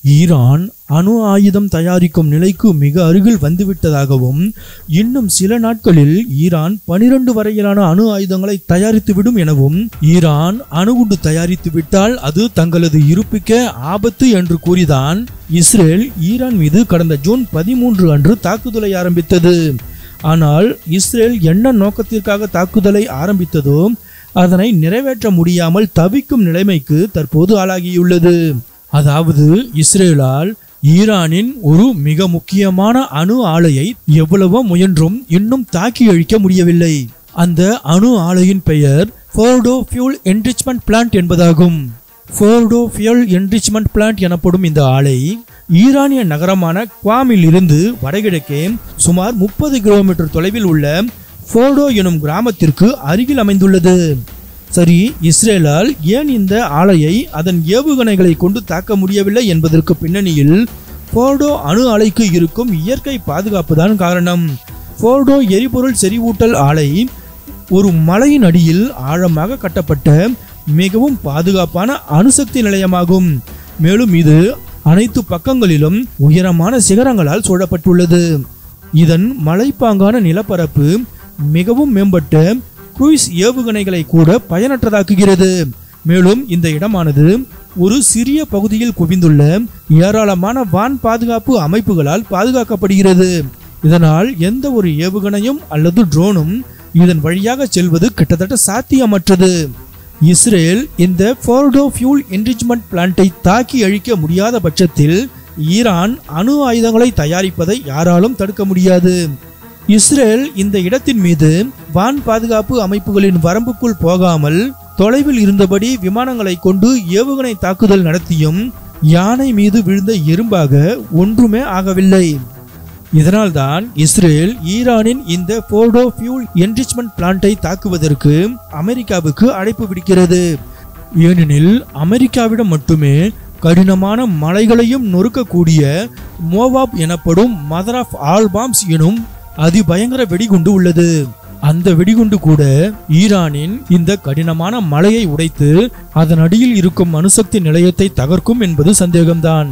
Iran அணு ஆயுதம் தயாரிக்கும் நிலைக்கு மிக அருகில் வந்துவிட்டதாகவும் இன்னும் சில நாட்களில் ஈரான் 12 வரையிலான அணு ஆயுதங்களை தயாரித்துவிடும் எனவும் ஈரான் அணுகுண்டு தயாரித்து விட்டால் அது தங்களது இருப்புக்கே ஆபத்து என்று கூறிதான் இஸ்ரேல் ஈரான் மீது கடந்த ஜூன் 13 அன்று தாக்குதலை ஆரம்பித்தது. ஆனால் இஸ்ரேல் என்ன நோக்கத்திற்காக தாக்குதலை ஆரம்பித்ததோ அதனை நிறைவேற்ற முடியாமல் தவிக்கும் நிலைமைக்கு தற்போது ஆளாகியுள்ளது. அதாவது இஸ்ரேலால் ஈரானின் ஒரு மிக முக்கியமான அணு ஆலையை எவ்வளவோ முயன்றும் இன்னும் தாக்கி அழிக்க முடியவில்லை. அந்த அணு ஆலையின் பெயர் ஃபோர்டோ ஃபியூல் என்ரிச்மெண்ட் பிளான்ட் என்பதாகும். ஃபோர்டோ ஃபியூல் என்ரிச்மெண்ட் பிளான்ட் எனப்படும் இந்த ஆலை ஈரானிய நகரமான குவாமில் இருந்து வடகிழக்கே சுமார் 30 கிலோமீட்டர் தொலைவில் உள்ள ஃபோர்டோ எனும் கிராமத்திற்கு அருகில் அமைந்துள்ளது. சரி, இஸ்ரேலால் ஏன் இந்த ஆலையை அதன் ஏவுகணைகளை கொண்டு தாக்க முடியவில்லை என்பதற்கு பின்னணியில் ஃபோர்டோ அணு ஆலைக்கு இருக்கும் இயற்கை பாதுகாப்பு தான் காரணம். ஃபோர்டோ எரிபொருள் செறிவூட்டல் ஆலை ஒரு மலையின் அடியில் ஆழமாக கட்டப்பட்ட மிகவும் பாதுகாப்பான அணுசக்தி நிலையமாகும். மேலும் இது அனைத்து பக்கங்களிலும் உயரமான சிகரங்களால் சூழப்பட்டுள்ளது. இதன் மலைப்பாங்கான நிலப்பரப்பு மிகவும் மேம்பட்ட குரூஸ் ஏவுகணைகளை கூட பயனற்றதாக்குகிறது. மேலும் இந்த இடமானது ஒரு சிறிய பகுதியில் குவிந்துள்ள ஏராளமான வான் பாதுகாப்பு அமைப்புகளால் பாதுகாக்கப்படுகிறது. இதனால் எந்த ஒரு ஏவுகணையும் அல்லது ட்ரோனும் இதன் வழியாக செல்வது கிட்டத்தட்ட சாத்தியமற்றது. இஸ்ரேல் இந்த ஃபோர்டோ ஃபியூல் என்ரிச்மெண்ட் பிளான்ட்டை தாக்கி அழிக்க முடியாத பட்சத்தில் ஈரான் அணு ஆயுதங்களை தயாரிப்பதை யாராலும் தடுக்க முடியாது. இஸ்ரேல் இந்த இடத்தின் மீது வான் பாதுகாப்பு அமைப்புகளின் வரம்புக்குள் போகாமல் தொலைவில் இருந்தபடி விமானங்களை கொண்டு ஏவுகணை தாக்குதல் நடத்தியும் யானை மீது விழுந்த எறும்பாக ஒன்றுமே ஆகவில்லை. இதனால்தான் இஸ்ரேல் ஈரானின் இந்த ஃபோர்டோ ஃபியூல் என்ரிச்மெண்ட் பிளான்ட்டை தாக்குவதற்கு அமெரிக்காவுக்கு அழைப்பு விடுக்கிறது. ஏனெனில் அமெரிக்காவிடம் மட்டுமே கடினமான மலைகளையும் நொறுக்கக்கூடிய மோவாப் எனப்படும் மதர் ஆஃப் ஆல் பாம்ஸ் எனும் அதிபயங்கர வெடிகுண்டு உள்ளது. அந்த வெடிகுண்டு கூட ஈரானின் இந்த கடினமான மலையை உடைத்து அதன் அடியில் இருக்கும் அணுசக்தி நிலையத்தை தகர்க்கும் என்பது சந்தேகம்தான்.